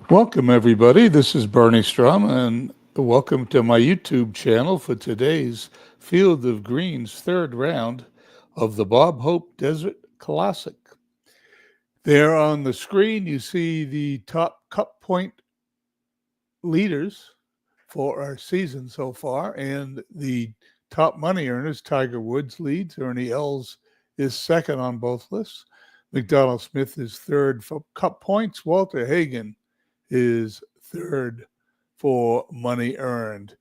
Welcome, everybody. This is Bernie Strum, and welcome to my YouTube channel for today's Field of Greens third round of the Bob Hope Desert Classic. There on the screen, you see the top cup point leaders for our season so far, and the top money earners. Tiger Woods leads, Ernie Els is second on both lists. McDonald Smith is third for cup points. Walter Hagen is third for money earned.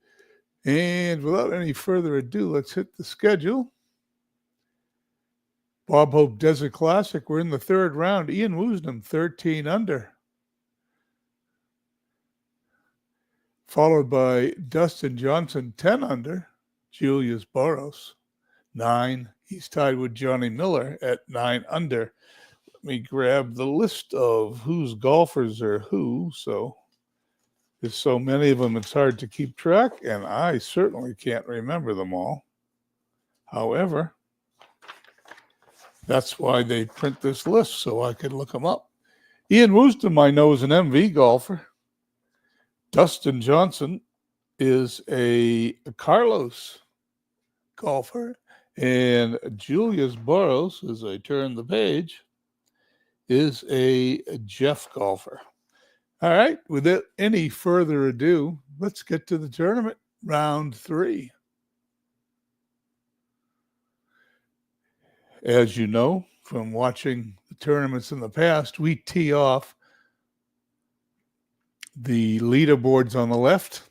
And without any further ado, let's hit the schedule. Bob Hope Desert Classic, we're in the third round. Ian Woosnam, 13 under. Followed by Dustin Johnson, 10 under. Julius Boros, 9. He's tied with Johnny Miller at 9 under. Let me grab the list of whose golfers are who. So there's so many of them, it's hard to keep track, and I certainly can't remember them all. However, that's why they print this list, so I can look them up. Ian Woosnam, I know, is an MV golfer. Dustin Johnson is a Carlos golfer. And Julius Boros, as I turn the page, is a Jeff golfer. All right, without any further ado, let's get to the tournament, round 3. As you know from watching the tournaments in the past, we tee off the leaderboards on the left.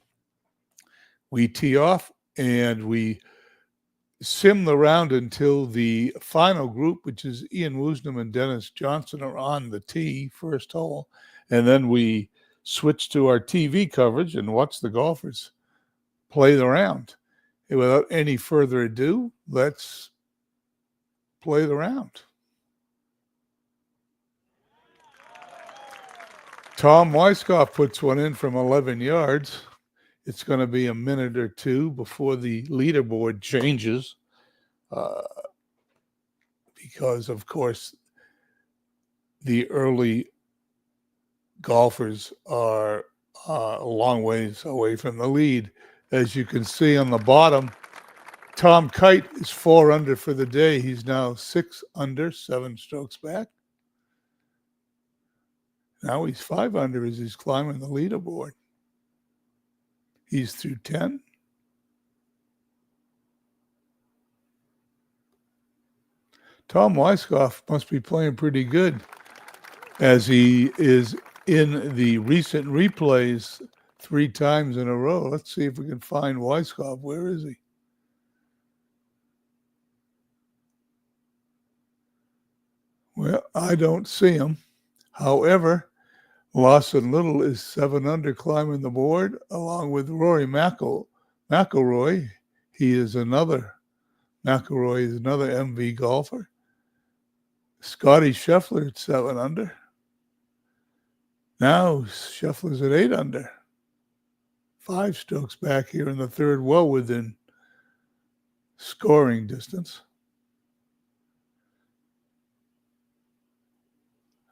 We tee off and we sim the round until the final group, which is Ian Woosnam and Dennis Johnson, are on the tee, first hole. And then we switch to our TV coverage and watch the golfers play the round. And without any further ado, let's play the round. Tom Weiskopf puts one in from 11 yards. It's going to be a minute or two before the leaderboard changes because, of course, the early golfers are a long ways away from the lead. As you can see on the bottom, Tom Kite is 4 under for the day. He's now 6 under, 7 strokes back. Now he's 5 under as he's climbing the leaderboard. He's through 10. Tom Weiskopf must be playing pretty good as he is in the recent replays 3 times in a row. Let's see if we can find Weiskopf. Where is he? Well, I don't see him. However, Lawson Little is 7 under climbing the board, along with Rory McIlroy. McIlroy is another MV golfer. Scotty Scheffler at 7 under. Now Scheffler's at 8 under. 5 strokes back here in the third, well within scoring distance.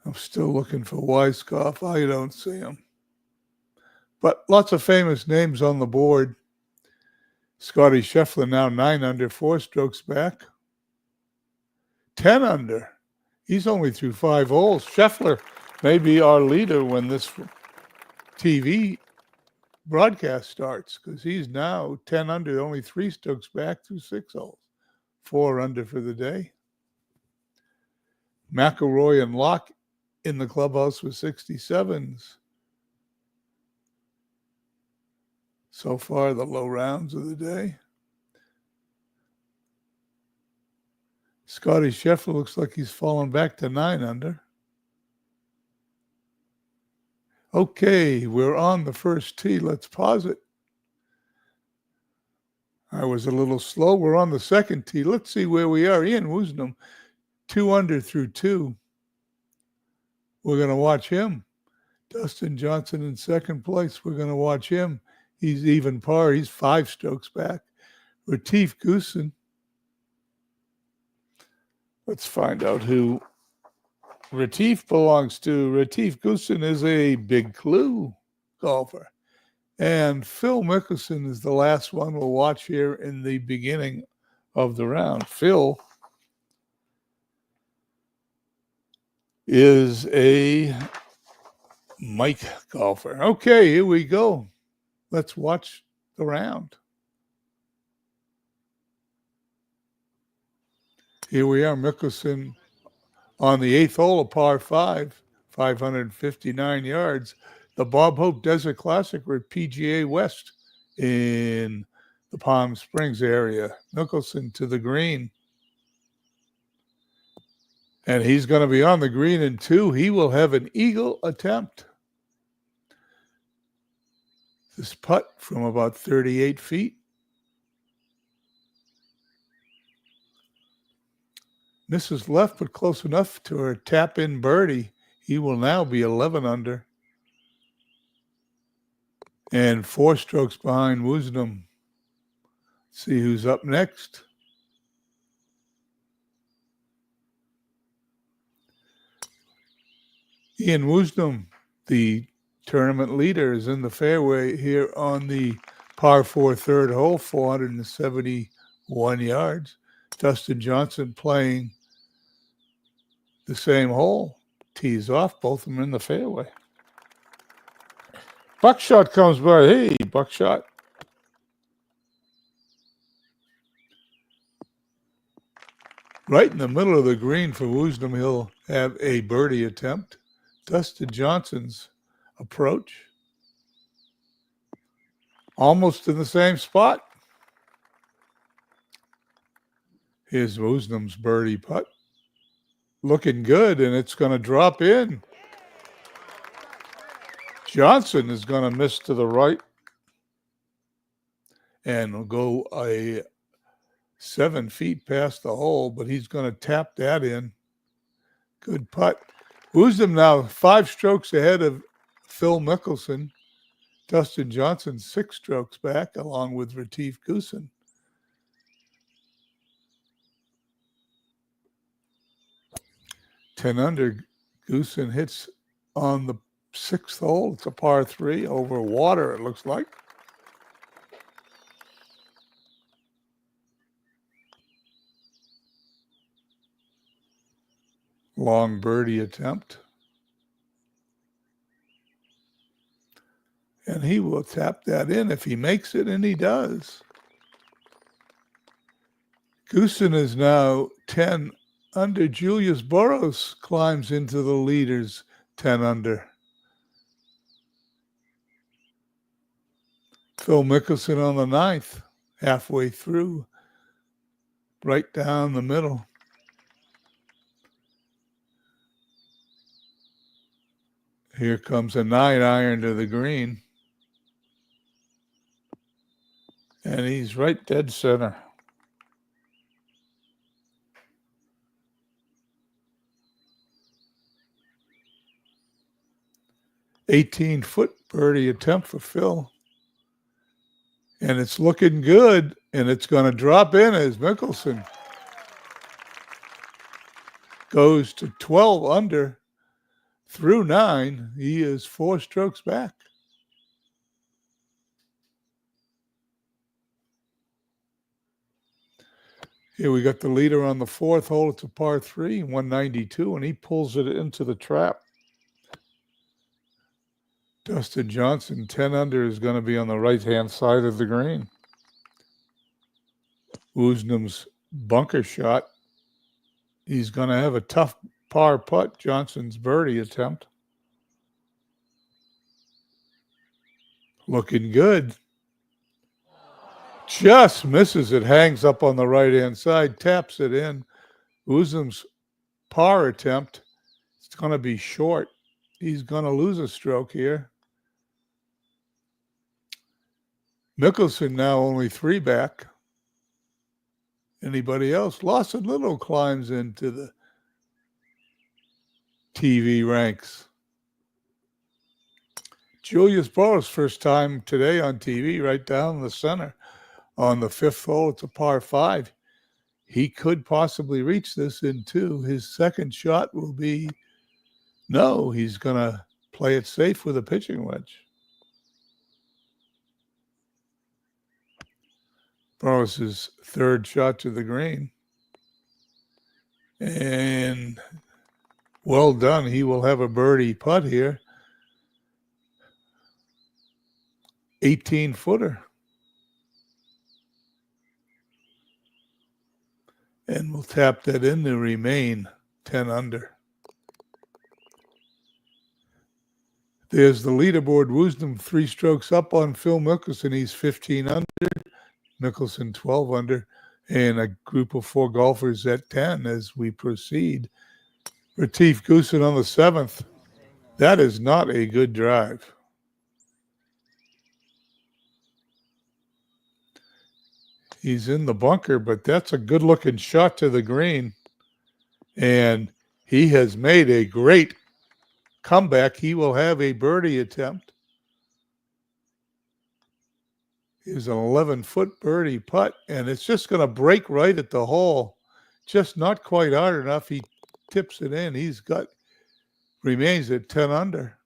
I'm still looking for Weiskopf. I don't see him. But lots of famous names on the board. Scotty Scheffler now 9 under, 4 strokes back. 10 under. He's only through 5 holes. Scheffler may be our leader when this TV broadcast starts because he's now 10 under, only 3 strokes back through 6 holes. 4 under for the day. McIlroy and Locke in the clubhouse with 67s. So far, the low rounds of the day. Scotty Scheffler looks like he's fallen back to 9 under. Okay, we're on the first tee. Let's pause it. I was a little slow. We're on the second tee. Let's see where we are. Ian Woosnam, 2 under through 2. We're going to watch him. Dustin Johnson in second place. We're going to watch him. He's even par. He's 5 strokes back. Retief Goosen. Let's find out who Retief belongs to. Retief Goosen is a big clue golfer. And Phil Mickelson is the last one we'll watch here in the beginning of the round. Phil is a Mike golfer. Okay, here we go. Let's watch the round. Here we are, Mickelson on the 8th hole of par 5, 559 yards. The Bob Hope Desert Classic. We're at PGA West in the Palm Springs area. Mickelson to the green. And he's going to be on the green in 2. He will have an eagle attempt. This putt from about 38 feet. Misses left, but close enough to her tap-in birdie. He will now be 11 under. And 4 strokes behind Woosnam. See who's up next. Ian Woosnam, the tournament leader, is in the fairway here on the par 4 third hole, 471 yards. Dustin Johnson playing the same hole. Tees off, both of them in the fairway. Buckshot comes by. Hey, Buckshot. Right in the middle of the green for Woosnam, he'll have a birdie attempt. Dustin Johnson's approach. Almost in the same spot. Here's Woosnam's birdie putt. Looking good, and it's going to drop in. Johnson is going to miss to the right and will go a 7 feet past the hole, but he's going to tap that in. Good putt. Woosnam now 5 strokes ahead of Phil Mickelson. Dustin Johnson 6 strokes back, along with Retief Goosen. Ten under. Goosen hits on the 6th hole. It's a par 3 over water, it looks like. Long birdie attempt. And he will tap that in if he makes it, and he does. Goosen is now 10 under. Julius Burrows climbs into the leaders, 10 under. Phil Mickelson on the 9th, halfway through, right down the middle. Here comes a 9-iron to the green. And he's right dead center. "18-foot birdie attempt for Phil. And it's looking good, and it's going to drop in as Mickelson goes to 12 under through 9. He is 4 strokes back. Here we got the leader on the 4th hole. It's a par 3, 192, and he pulls it into the trap. Dustin Johnson, 10 under, is going to be on the right-hand side of the green. Woosnam's bunker shot. He's going to have a tough par putt. Johnson's birdie attempt. Looking good. Just misses it. Hangs up on the right-hand side. Taps it in. Woosnam's par attempt. It's going to be short. He's going to lose a stroke here. Mickelson now only 3 back. Anybody else? Lawson Little climbs into the TV ranks. Julius Burrows, first time today on TV, right down the center. On the 5th hole, it's a par 5. He could possibly reach this in 2. His second shot will be No, he's going to play it safe with a pitching wedge. Burroughs' third shot to the green. And well done. He will have a birdie putt here. 18-footer. And we'll tap that in to remain 10 under. There's the leaderboard. Woosnam 3 strokes up on Phil Mickelson. He's 15 under. Mickelson 12 under. And a group of 4 golfers at 10 as we proceed. Retief Goosen on the 7th. That is not a good drive. He's in the bunker, but that's a good-looking shot to the green. And he has made a great comeback. He will have a birdie attempt. Here's an 11-foot birdie putt, and it's just going to break right at the hole. Just not quite hard enough. He tips it in. Remains at 10 under.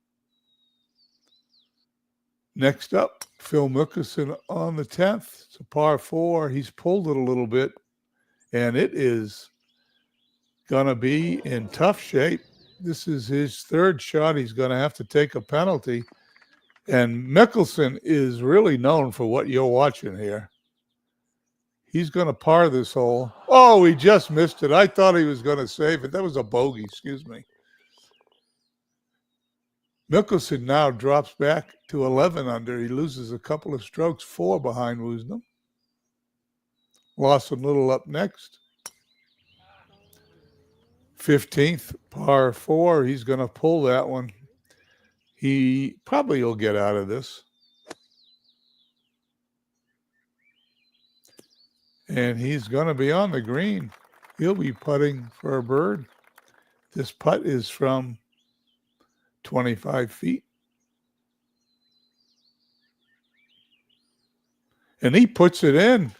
Next up, Phil Mickelson on the 10th. It's a par 4. He's pulled it a little bit, and it is going to be in tough shape. This is his third shot. He's going to have to take a penalty. And Mickelson is really known for what you're watching here. He's going to par this hole. Oh, he just missed it. I thought he was going to save it. That was a bogey, excuse me. Mickelson now drops back to 11 under. He loses a couple of strokes, 4 behind Woosnam. Lawson Little up next. 15th, par 4. He's going to pull that one. He probably will get out of this. And he's going to be on the green. He'll be putting for a bird. This putt is from 25 feet. And he puts it in.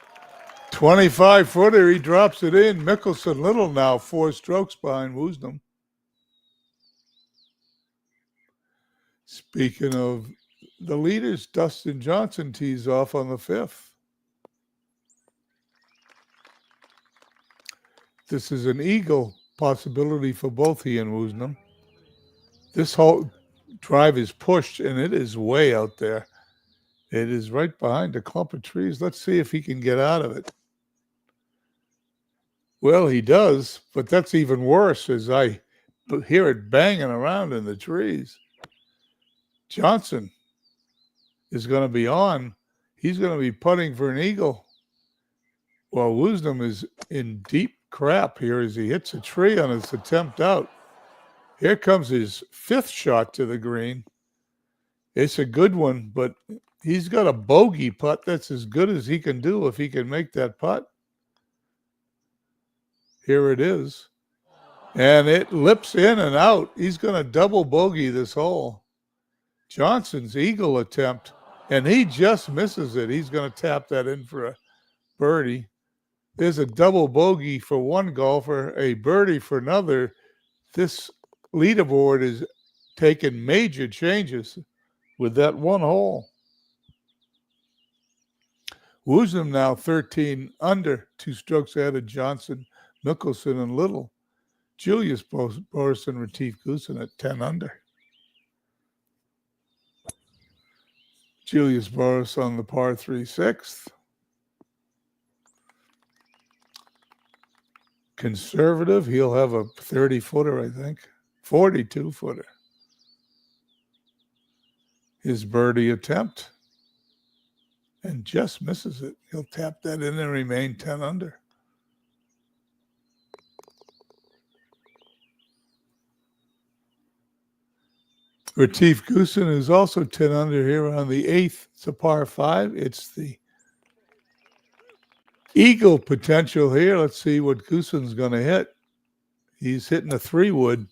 25-footer, he drops it in. Mickelson Little now 4 strokes behind Woosnam. Speaking of the leaders, Dustin Johnson tees off on the 5th. This is an eagle possibility for both he and Woosnam. This whole drive is pushed, and it is way out there. It is right behind a clump of trees. Let's see if he can get out of it. Well, he does, but that's even worse as I hear it banging around in the trees. Johnson is going to be on. He's going to be putting for an eagle. Well, Woosnam is in deep crap here as he hits a tree on his attempt out. Here comes his 5th shot to the green. It's a good one, but he's got a bogey putt. That's as good as he can do if he can make that putt. Here it is. And it lips in and out. He's going to double bogey this hole. Johnson's eagle attempt, and he just misses it. He's going to tap that in for a birdie. There's a double bogey for one golfer, a birdie for another. This leaderboard is taking major changes with that one hole. Woosnam now 13 under, 2 strokes ahead of Johnson, Mickelson, and Little. Julius Boris and Retief Goosen at 10 under. Julius Boris on the par 3 6th. Conservative, he'll have a 30-footer, I think. 42-footer. His birdie attempt. And just misses it. He'll tap that in and remain 10 under. Retief Goosen is also 10 under here on the 8th. It's a par 5. It's the eagle potential here. Let's see what Goosen's going to hit. He's hitting a 3-wood,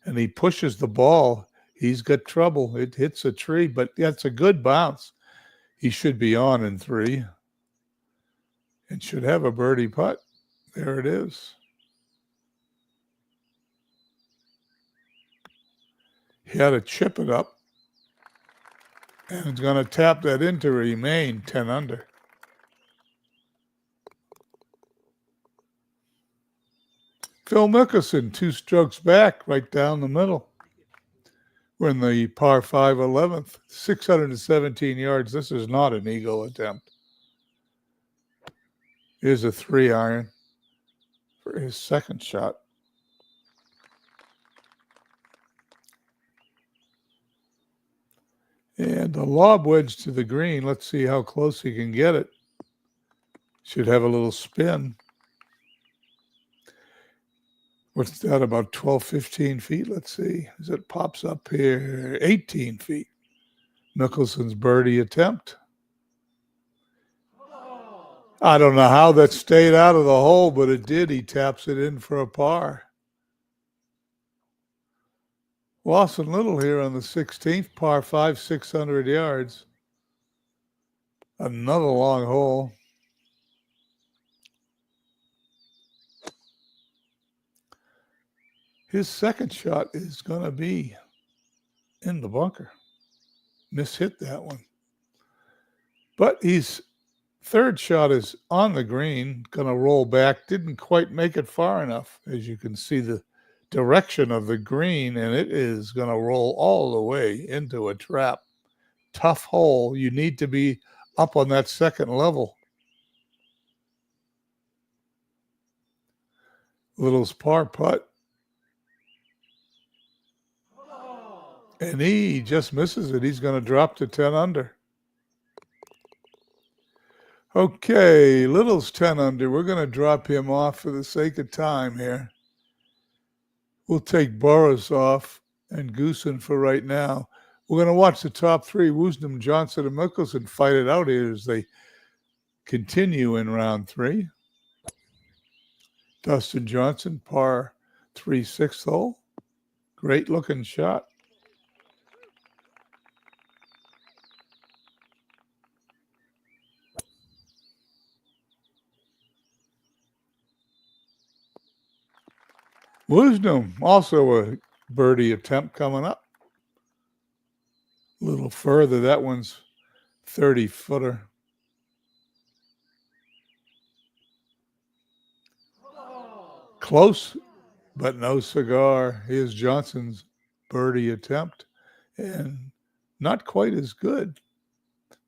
and he pushes the ball. He's got trouble. It hits a tree, but that's a good bounce. He should be on in 3 and should have a birdie putt. There it is. He had to chip it up, and it's going to tap that in to remain 10 under. Phil Mickelson, 2 strokes back, right down the middle. We're in the par 5 11th, 617 yards. This is not an eagle attempt. Here's a 3-iron for his second shot. And a lob wedge to the green. Let's see how close he can get it. Should have a little spin. What's that, about 12, 15 feet? Let's see. As it pops up here, 18 feet. Mickelson's birdie attempt. I don't know how that stayed out of the hole, but it did. He taps it in for a par. Lawson Little here on the 16th, par 5, 600 yards. Another long hole. His second shot is going to be in the bunker. Mishit that one. But his third shot is on the green, going to roll back. Didn't quite make it far enough. As you can see the direction of the green, and it is going to roll all the way into a trap. Tough hole. You need to be up on that second level. Little's par putt. And he just misses it. He's going to drop to 10 under. Okay, Little's 10 under. We're going to drop him off for the sake of time here. We'll take Boris off and Goosen for right now. We're going to watch the top 3, Woosnam, Johnson, and Mickelson, fight it out here as they continue in round 3. Dustin Johnson, par 3, 6th hole. Great looking shot. Woosnam, also a birdie attempt coming up. A little further. That one's 30-footer. Close, but no cigar. Here's Johnson's birdie attempt, and not quite as good.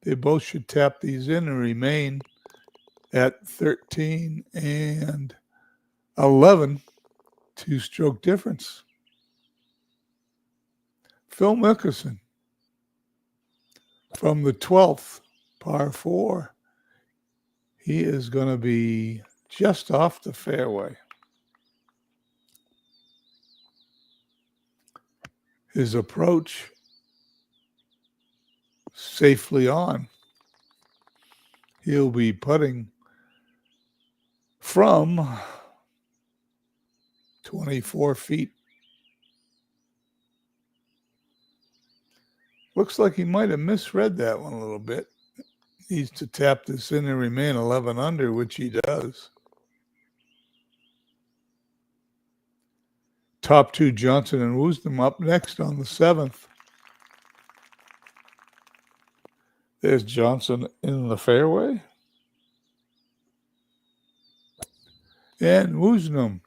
They both should tap these in and remain at 13 and 11. 2-stroke difference. Phil Mickelson from the 12th, par 4. He is going to be just off the fairway. His approach safely on. He'll be putting from 24 feet. Looks like he might have misread that one a little bit. Needs to tap this in and remain 11 under, which he does. Top 2, Johnson and Woosnam, up next on the 7th. There's Johnson in the fairway. And Woosnam.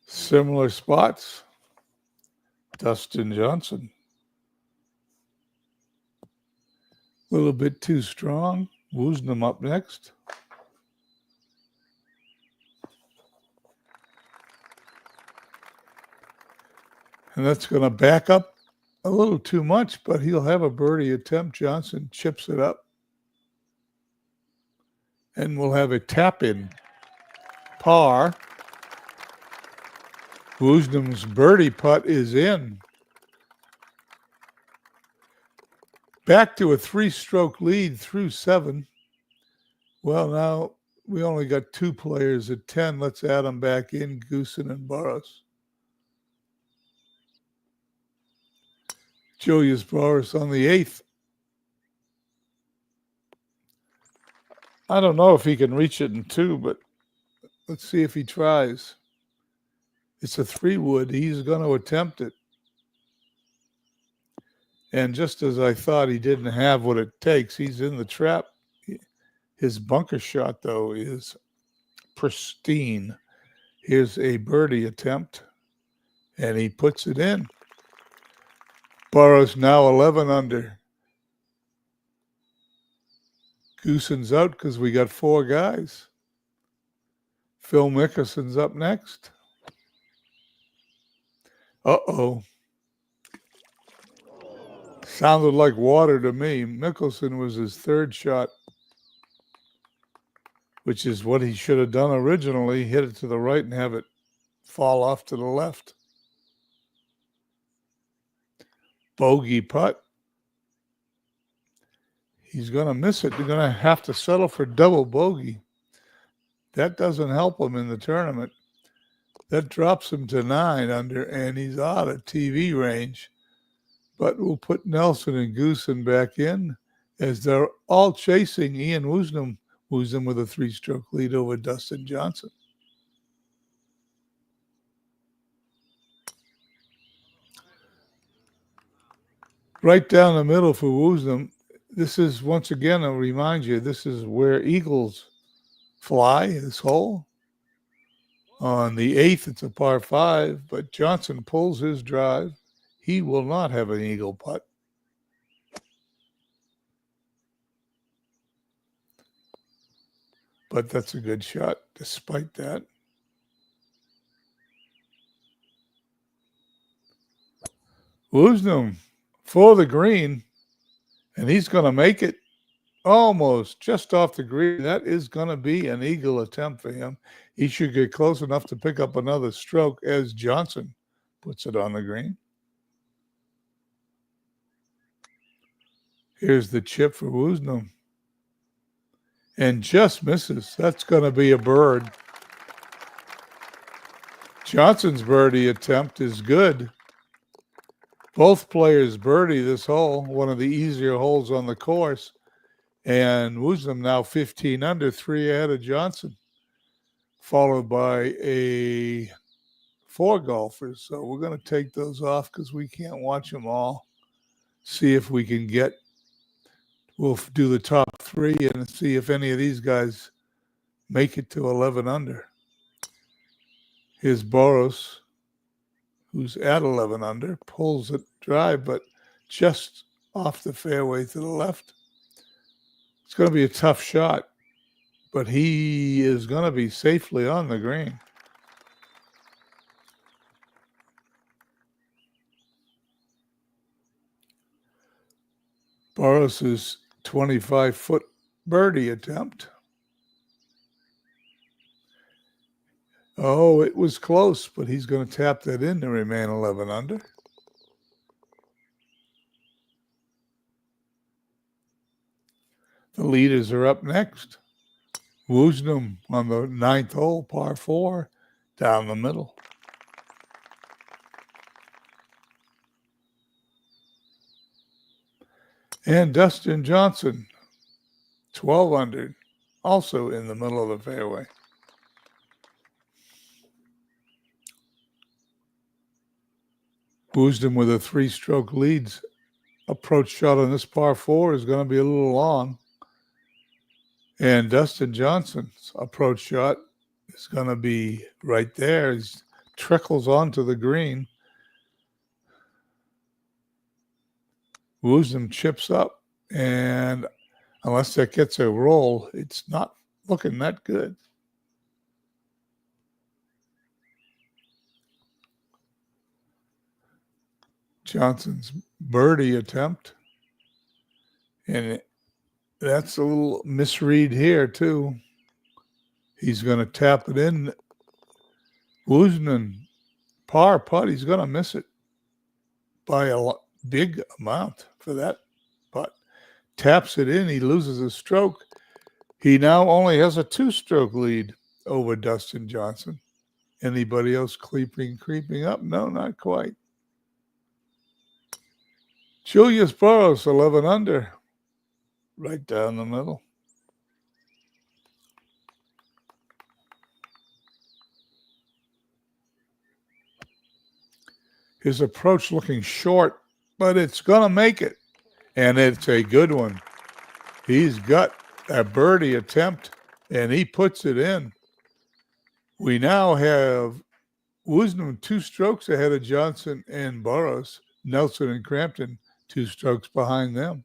Similar spots. Dustin Johnson. A little bit too strong. Woosnam up next. And that's going to back up a little too much, but he'll have a birdie attempt. Johnson chips it up. And we'll have a tap-in par. Woosnam's birdie putt is in. Back to a 3-stroke lead through 7. Well, now we only got 2 players at 10. Let's add them back in, Goosen and Boris. Julius Boris on the 8th. I don't know if he can reach it in 2, but let's see if he tries. It's a 3-wood. He's going to attempt it. And just as I thought he didn't have what it takes, he's in the trap. His bunker shot, though, is pristine. Here's a birdie attempt, and he puts it in. Burrows now 11 under. Goosen's out because we got 4 guys. Phil Mickelson's up next. Uh-oh. Sounded like water to me. Mickelson was his 3rd shot, which is what he should have done originally, hit it to the right and have it fall off to the left. Bogey putt. He's going to miss it. They're going to have to settle for double bogey. That doesn't help him in the tournament. That drops him to 9 under, and he's out of TV range. But we'll put Nelson and Goosen back in as they're all chasing Ian Woosnam with a 3-stroke lead over Dustin Johnson. Right down the middle for Woosnam. This is, once again, I'll remind you, this is where eagles fly, this hole. On the 8th, it's a par 5, but Johnson pulls his drive. He will not have an eagle putt. But that's a good shot despite that. Woosnam for the green, and he's going to make it almost just off the green. That is going to be an eagle attempt for him. He should get close enough to pick up another stroke as Johnson puts it on the green. Here's the chip for Woosnam. And just misses. That's going to be a bird. Johnson's birdie attempt is good. Both players birdie this hole, one of the easier holes on the course. And Woosnam now 15 under, 3 ahead of Johnson, followed by 4 golfers. So we're going to take those off because we can't watch them all. See if we can we'll do the top 3 and see if any of these guys make it to 11 under. Here's Boros, who's at 11 under, pulls it drive, but just off the fairway to the left. It's going to be a tough shot, but he is going to be safely on the green. Boros' 25-foot birdie attempt. Oh, it was close, but he's going to tap that in to remain 11 under. The leaders are up next. Woosnam on the 9th hole, par 4, down the middle. And Dustin Johnson, 12 under, also in the middle of the fairway. Woosnam with a 3-stroke lead. Approach shot on this par 4 is going to be a little long. And Dustin Johnson's approach shot is going to be right there. He trickles onto the green. Woosnam chips up, and unless that gets a roll, it's not looking that good. Johnson's birdie attempt, and that's a little misread here too. He's going to tap it in. Woosnam, par putt, he's going to miss it by a big amount for that putt. Taps it in, he loses a stroke. He now only has a 2-stroke lead over Dustin Johnson. Anybody else creeping up? No, not quite. Julius Boros, 11 under, right down the middle. His approach looking short, but it's going to make it. And it's a good one. He's got a birdie attempt, and he puts it in. We now have Woosnam 2 strokes ahead of Johnson and Burroughs. Nelson and Crampton 2 strokes behind them.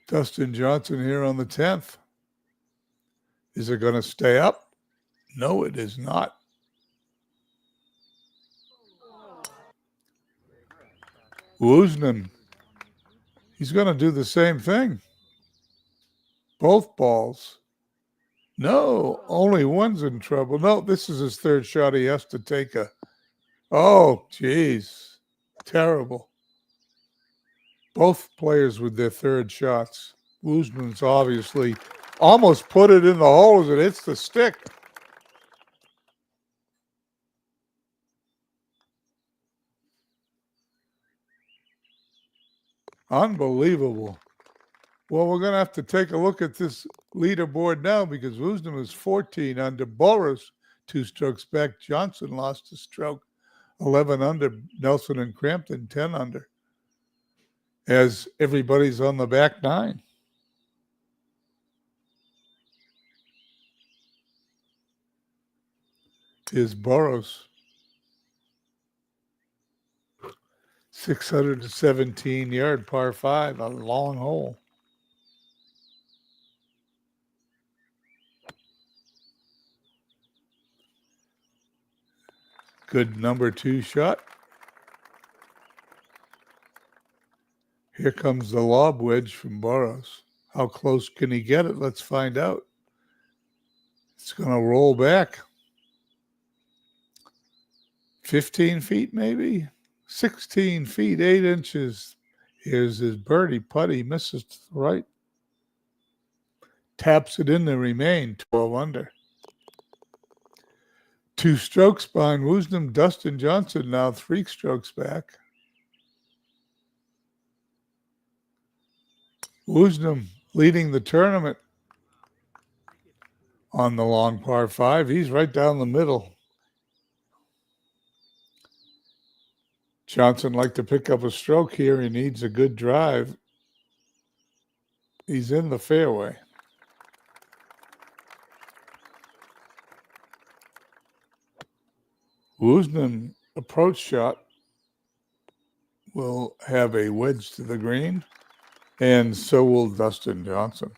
Dustin Johnson here on the 10th. Is it going to stay up? No, it is not. Woosnam, he's going to do the same thing. Both balls. No, only one's in trouble. No, this is his third shot. He has to take a... Oh, geez. Terrible. Both players with their third shots. Woosnam's obviously almost put it in the hole as it hits the stick. Unbelievable. Well, we're going to have to take a look at this leaderboard now because Woosnam is 14 under. Boris 2 strokes back. Johnson lost a stroke. 11 under. Nelson and Crampton 10 under. As everybody's on the back nine. Is Burroughs. 617-yard par 5, a long hole. Good number 2 shot. Here comes the lob wedge from Burroughs. How close can he get it? Let's find out. It's going to roll back. 15 feet maybe? 16 feet, 8 inches. Here's his birdie putt. He misses to the right. Taps it in to remain 12 under. 2 strokes behind Woosnam. Dustin Johnson now 3 strokes back. Woosnam leading the tournament on the long par 5. He's right down the middle. Johnson like to pick up a stroke here. He needs a good drive. He's in the fairway. Woosnam approach shot will have a wedge to the green, and so will Dustin Johnson.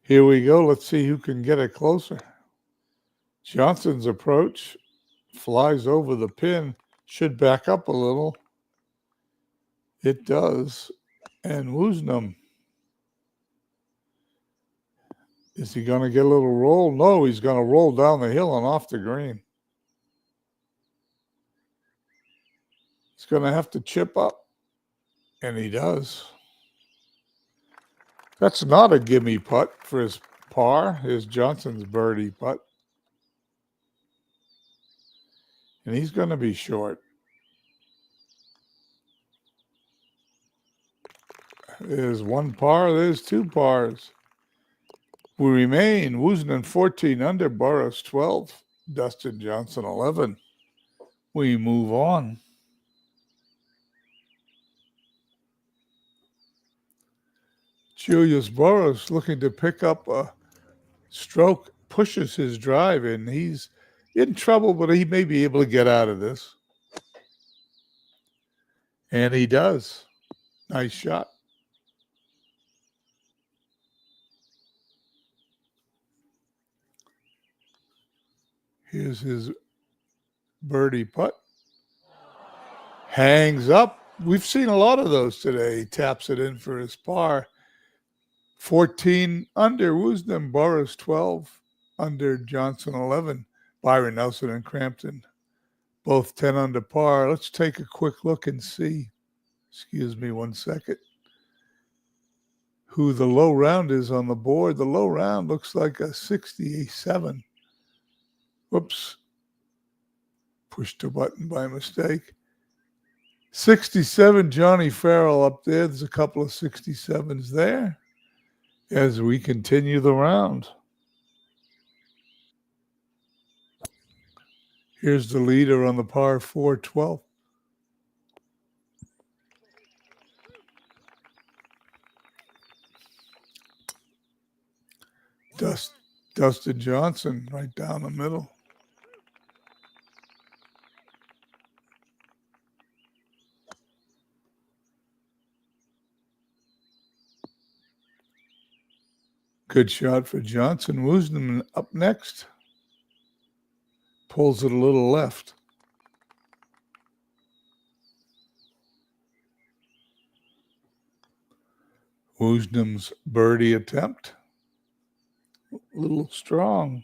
Here we go. Let's see who can get it closer. Johnson's approach flies over the pin, should back up a little. It does. And Woosnam, is he going to get a little roll? No, he's going to roll down the hill and off the green. He's going to have to chip up, and he does. That's not a gimme putt for his par. Here's Johnson's birdie putt. And he's going to be short. There's 1 par. There's 2 pars. We remain Woosnam 14 under, Burroughs 12, Dustin Johnson 11. We move on. Julius Burroughs looking to pick up a stroke, pushes his drive in. He's in trouble, but he may be able to get out of this. And he does. Nice shot. Here's his birdie putt. Hangs up. We've seen a lot of those today. He taps it in for his par. 14 under Woosnam, Burroughs 12 under, Johnson 11. Byron Nelson and Crampton, both 10 under par. Let's take a quick look and see, excuse me 1 second, who the low round is on the board. The low round looks like a 67. Whoops. Pushed a button by mistake. 67, Johnny Farrell up there. There's a couple of 67s there. as we continue the round. Here's the leader on the par 4 12. Dustin Johnson right down the middle. Good shot for Johnson. Woosnam up next. Pulls it a little left. Woosnam's birdie attempt. A little strong.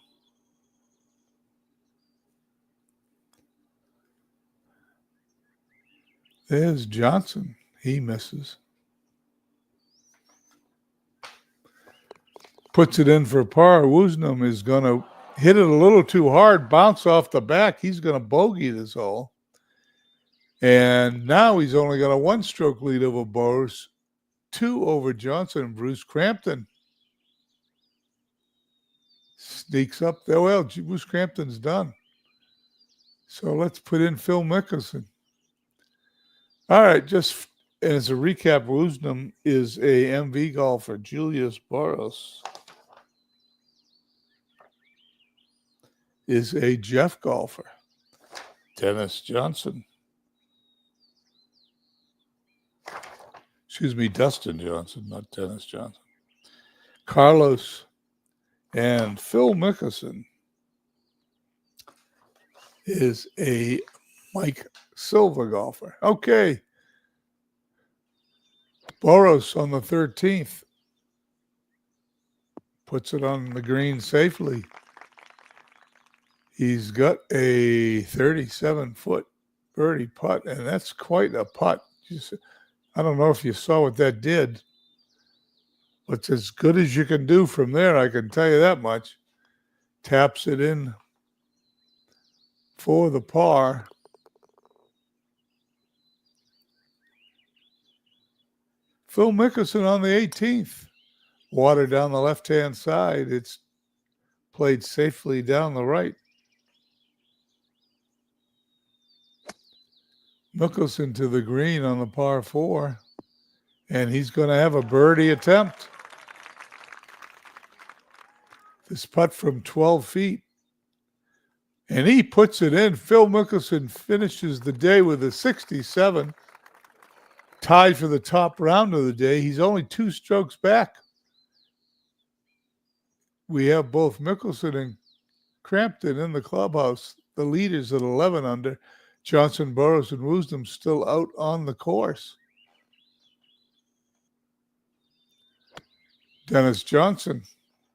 There's Johnson. He misses. Puts it in for par. Woosnam is going to hit it a little too hard, bounce off the back. He's going to bogey this hole. And now he's only got a one-stroke lead over Burrows, 2 over Johnson. And Bruce Crampton sneaks up there. Well, Bruce Crampton's done. So let's put in Phil Mickelson. All right, just as a recap, Woosnam is a MV golfer. Julius Boros is a Jeff golfer. Dennis Johnson. Excuse me, Dustin Johnson, not Dennis Johnson. Carlos and Phil Mickelson is a Mike Silva golfer. Okay. Boros on the 13th. Puts it on the green safely. He's got a 37-foot birdie putt, and that's quite a putt. I don't know if you saw what that did, but it's as good as you can do from there, I can tell you that much. Taps it in for the par. Phil Mickelson on the 18th. Water down the left-hand side. It's played safely down the right. Mickelson to the green on the par 4. And he's going to have a birdie attempt. This putt from 12 feet. And he puts it in. Phil Mickelson finishes the day with a 67. Tied for the top round of the day. He's only 2 strokes back. We have both Mickelson and Crampton in the clubhouse. The leaders at 11 under. Johnson, Burrows, and Woosnam still out on the course. Dennis Johnson,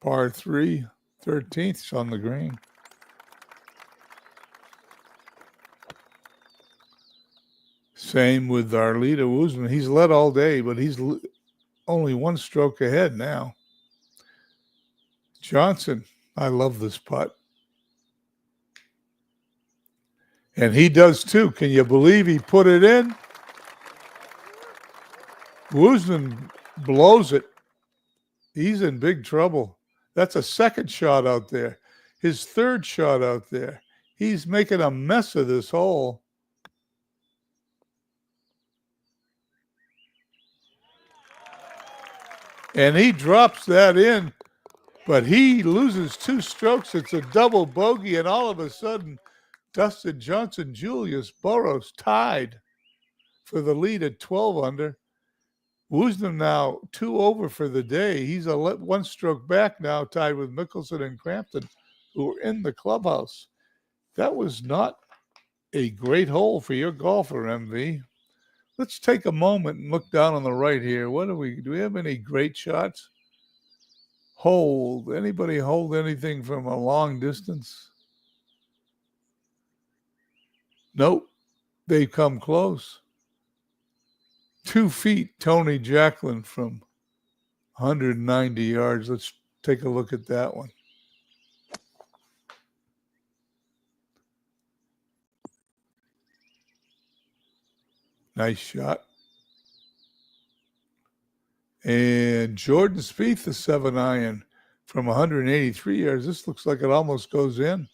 par 3, 13th on the green. Same with our leader, Woosnam. He's led all day, but he's only 1 stroke ahead now. Johnson, I love this putt. And he does too. Can you believe he put it in? Woosnam blows it. He's in big trouble. That's a second shot out there. His third shot out there. He's making a mess of this hole. And he drops that in, but he loses 2 strokes. It's a double bogey, and all of a sudden, Dustin Johnson, Julius Boros tied for the lead at 12 under. Woosnam now 2 over for the day. He's 1 stroke back now, tied with Mickelson and Crampton, who are in the clubhouse. That was not a great hole for your golfer, MV. Let's take a moment and look down on the right here. Do we have any great shots? Hold. Anybody hold anything from a long distance? Nope. They come close. 2 feet, Tony Jacklin from 190 yards. Let's take a look at that one. Nice shot. And Jordan Spieth, the 7-iron from 183 yards. This looks like it almost goes in.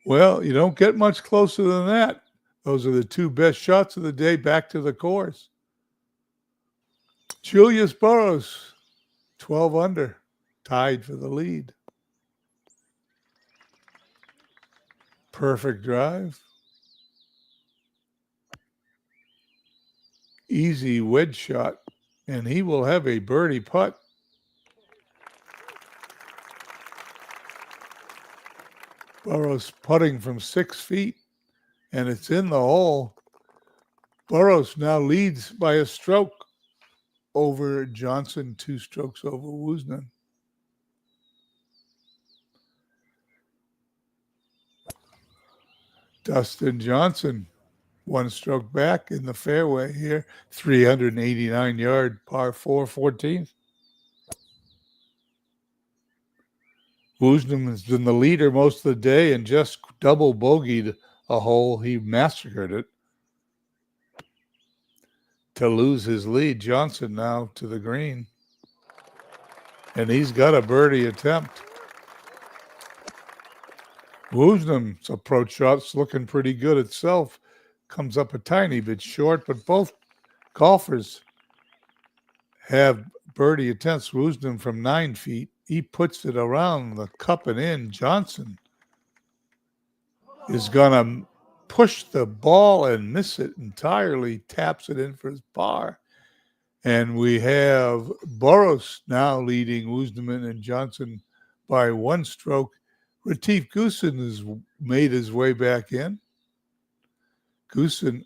Well, you don't get much closer than that. Those are the two best shots of the day back to the course. Julius Burrows, 12 under, tied for the lead. Perfect drive. Easy wedge shot, and he will have a birdie putt. Burrows putting from 6 feet, and it's in the hole. Burrows now leads by a stroke over Johnson, 2 strokes over Woosnam. Dustin Johnson, 1 stroke back in the fairway here, 389-yard par 4 14th. Woosnam has been the leader most of the day and just double bogeyed a hole. He massacred it to lose his lead. Johnson now to the green, and he's got a birdie attempt. Woosnam's approach shot's looking pretty good itself. Comes up a tiny bit short, but both golfers have birdie attempts. Woosnam from 9 feet. He puts it around the cup and in. Johnson is going to push the ball and miss it entirely, taps it in for his par. And we have Burrows now leading Woosnam and Johnson by 1 stroke. Retief Goosen has made his way back in. Goosen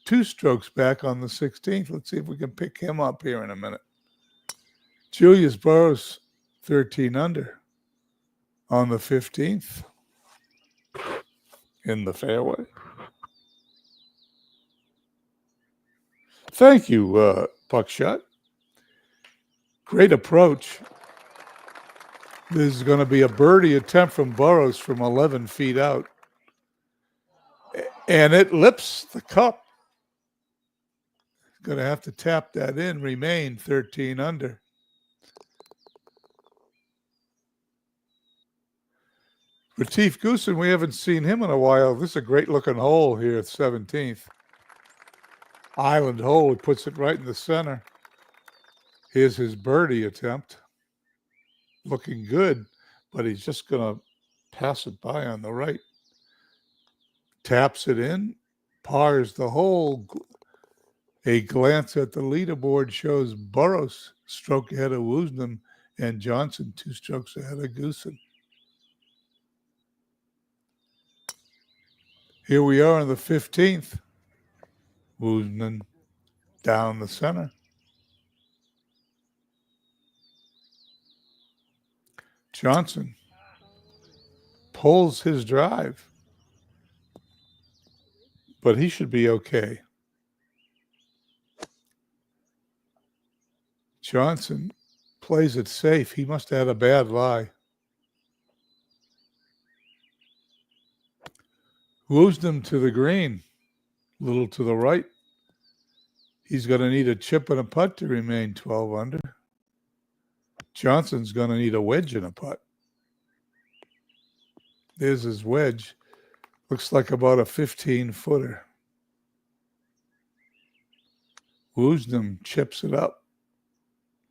2 strokes back on the 16th. Let's see if we can pick him up here in a minute. Julius Burrows, 13 under on the 15th in the fairway. Thank you, Buckshot. Great approach. This is going to be a birdie attempt from Burrows from 11 feet out. And it lips the cup. Going to have to tap that in, remain 13 under. Retief Goosen, we haven't seen him in a while. This is a great-looking hole here at 17th. Island hole, he puts it right in the center. Here's his birdie attempt. Looking good, but he's just going to pass it by on the right. Taps it in, pars the hole. A glance at the leaderboard shows Burrows stroke ahead of Woosnam and Johnson 2 strokes ahead of Goosen. Here we are on the 15th. Woosnam down the center. Johnson pulls his drive, but he should be okay. Johnson plays it safe. He must have had a bad lie. Woosnam to the green, a little to the right. He's going to need a chip and a putt to remain 12 under. Johnson's going to need a wedge and a putt. There's his wedge. Looks like about a 15-footer. Woosnam chips it up.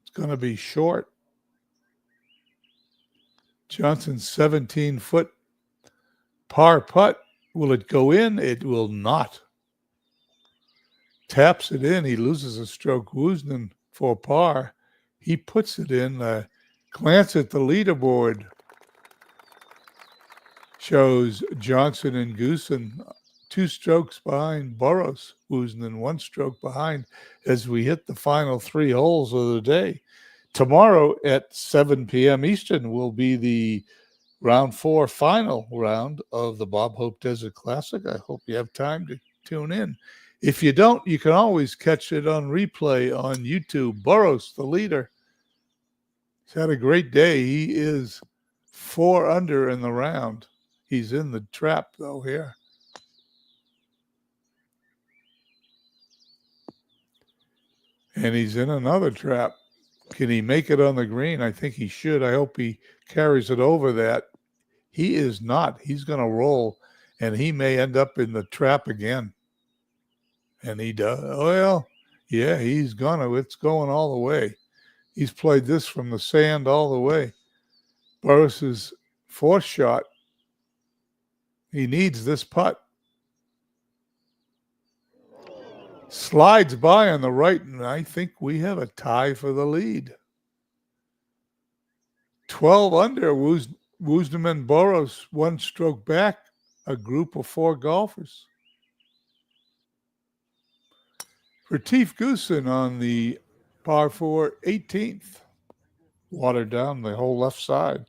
It's going to be short. Johnson's 17-foot par putt. Will it go in? It will not. Taps it in. He loses a stroke. Woosnam for par. He puts it in. Glance at the leaderboard shows Johnson and Goosen 2 strokes behind Burrows. Woosnam 1 stroke behind as we hit the final 3 holes of the day. Tomorrow at 7 p.m. Eastern will be the round 4 final round of the Bob Hope Desert Classic. I hope you have time to tune in. If you don't, you can always catch it on replay on YouTube. Burrows, the leader. He's had a great day. He is 4 under in the round. He's in the trap, though, here. And he's in another trap. Can he make it on the green? I think he should. I hope he carries it over that. He is not. He's going to roll, and he may end up in the trap again. And he does. Well, yeah, he's going to. It's going all the way. He's played this from the sand all the way. Burris's fourth shot. He needs this putt. Slides by on the right, and I think we have a tie for the lead. 12 under, Woosnam and Burrows, 1 stroke back, a group of 4 golfers. Retief Goosen on the par 4 18th. Water down the whole left side.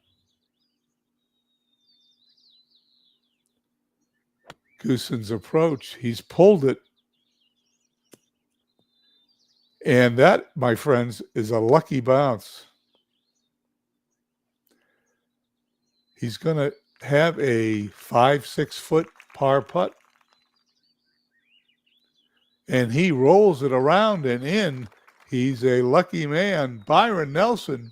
Goosen's approach, he's pulled it. And that, my friends, is a lucky bounce. He's going to have a 5-6 foot par putt. And he rolls it around and in. He's a lucky man. Byron Nelson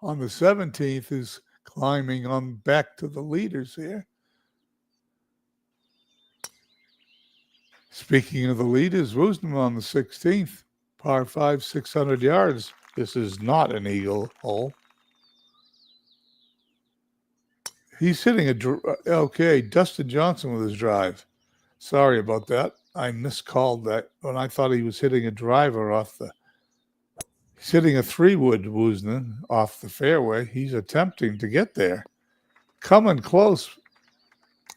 on the 17th is climbing on back to the leaders here. Speaking of the leaders, Woosnam on the 16th, par 5, 600 yards. This is not an eagle hole. He's hitting okay, Dustin Johnson with his drive. Sorry about that. I miscalled that when I thought he was hitting a driver off the. He's hitting a 3-wood Woosnam off the fairway. He's attempting to get there. Coming close.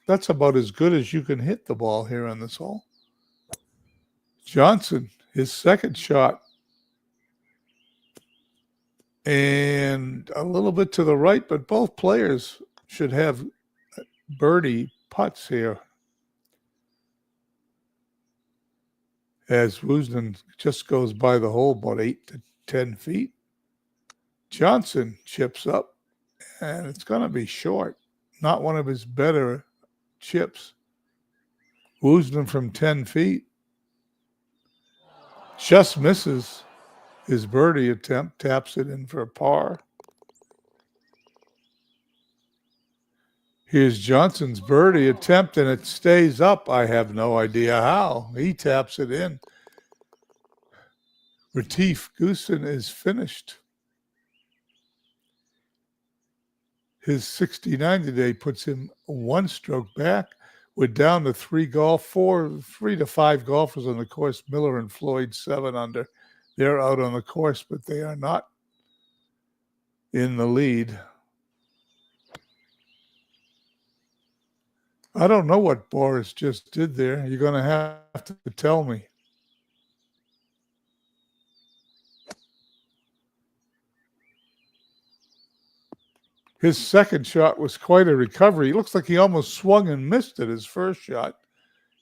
That's about as good as you can hit the ball here on this hole. Johnson, his second shot. And a little bit to the right, but both players should have birdie putts here. As Woosnam just goes by the hole about 8 to 10 feet. Johnson chips up, and it's going to be short. Not one of his better chips. Woosnam from 10 feet. Just misses his birdie attempt, taps it in for a par. Here's Johnson's birdie attempt, and it stays up. I have no idea how. He taps it in. Retief Goosen is finished. His 69 today puts him 1 stroke back. We're down to 3 to 5 golfers on the course. Miller and Floyd 7 under. They're out on the course, but they are not in the lead. I don't know what Boris just did there. You're going to have to tell me. His second shot was quite a recovery. It looks like he almost swung and missed it, his first shot.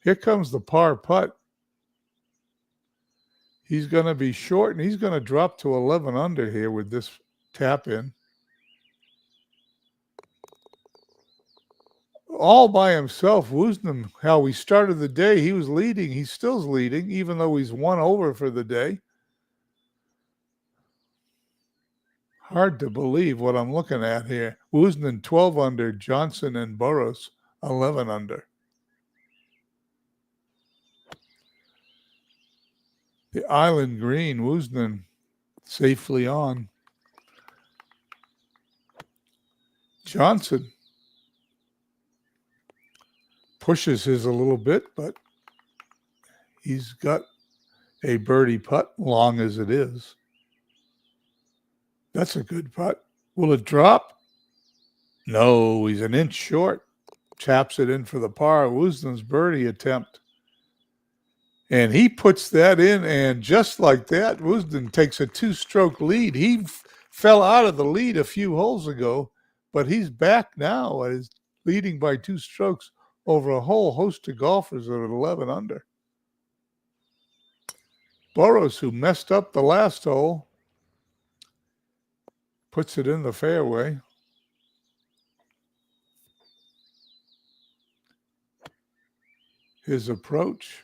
Here comes the par putt. He's going to be short, and he's going to drop to 11 under here with this tap in. All by himself, Woosnam, how we started the day, he was leading. He's still leading, even though he's 1 over for the day. Hard to believe what I'm looking at here. Woosnam 12 under, Johnson and Burrows 11 under. The island green, Woosnam safely on. Johnson pushes his a little bit, but he's got a birdie putt, long as it is. That's a good putt. Will it drop? No, he's an inch short. Taps it in for the par. Woosnam's birdie attempt. And he puts that in, and just like that, Woosnam takes a 2-stroke lead. He fell out of the lead a few holes ago, but he's back now. He's leading by 2 strokes over a whole host of golfers that are 11 under. Burrows, who messed up the last hole, puts it in the fairway. his approach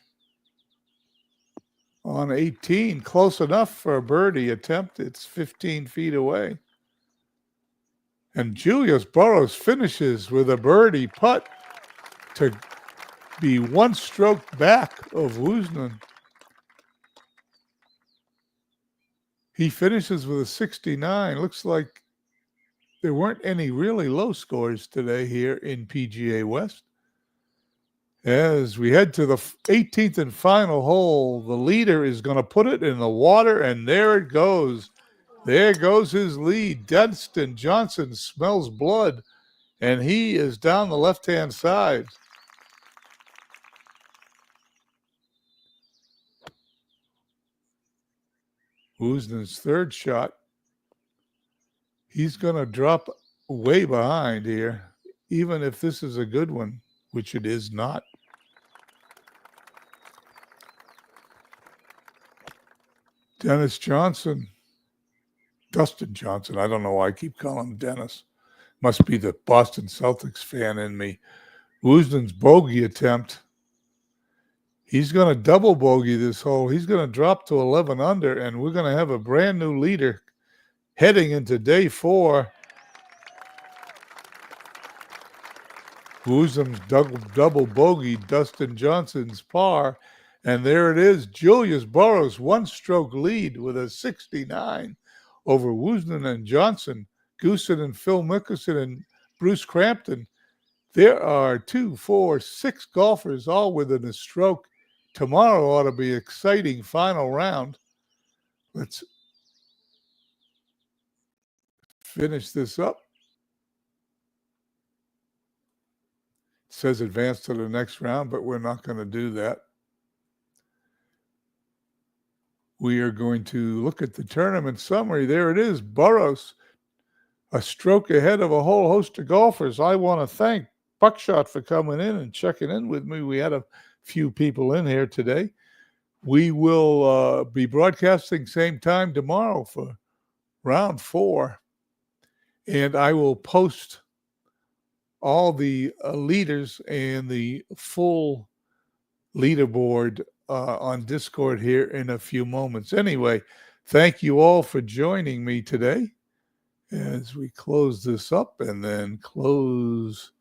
on 18. Close enough for a birdie attempt. It's 15 feet away. And Julius Burrows finishes with a birdie putt to be one stroke back of Woosnam. He finishes with a 69. Looks like there weren't any really low scores today here in PGA West. As we head to the 18th and final hole, the leader is going to put it in the water, and there it goes. There goes his lead. Dustin Johnson smells blood, and he is down the left-hand side. Woosnam's third shot. He's going to drop way behind here, even if this is a good one, which it is not. Dustin Johnson. I don't know why I keep calling him Dennis. Must be the Boston Celtics fan in me. Woosnam's bogey attempt. He's going to double bogey this hole. He's going to drop to 11 under, and we're going to have a brand new leader heading into day 4. Woosnam's double bogey, Dustin Johnson's par. And there it is, Julius Burrows, one-stroke lead with a 69 over Woosnam and Johnson, Goosen and Phil Mickelson and Bruce Crampton. There are 2, 4, 6 golfers all within a stroke. Tomorrow ought to be an exciting final round. Let's finish this up. It says advance to the next round, but we're not going to do that. We are going to look at the tournament summary. There it is, Burrows, a stroke ahead of a whole host of golfers. I want to thank Buckshot for coming in and checking in with me. We had a few people in here today. We will be broadcasting same time tomorrow for round 4. And I will post all the leaders and the full leaderboard on Discord here in a few moments. Anyway, thank you all for joining me today as we close this up and then close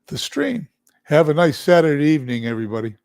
the stream. Have a nice Saturday evening, everybody.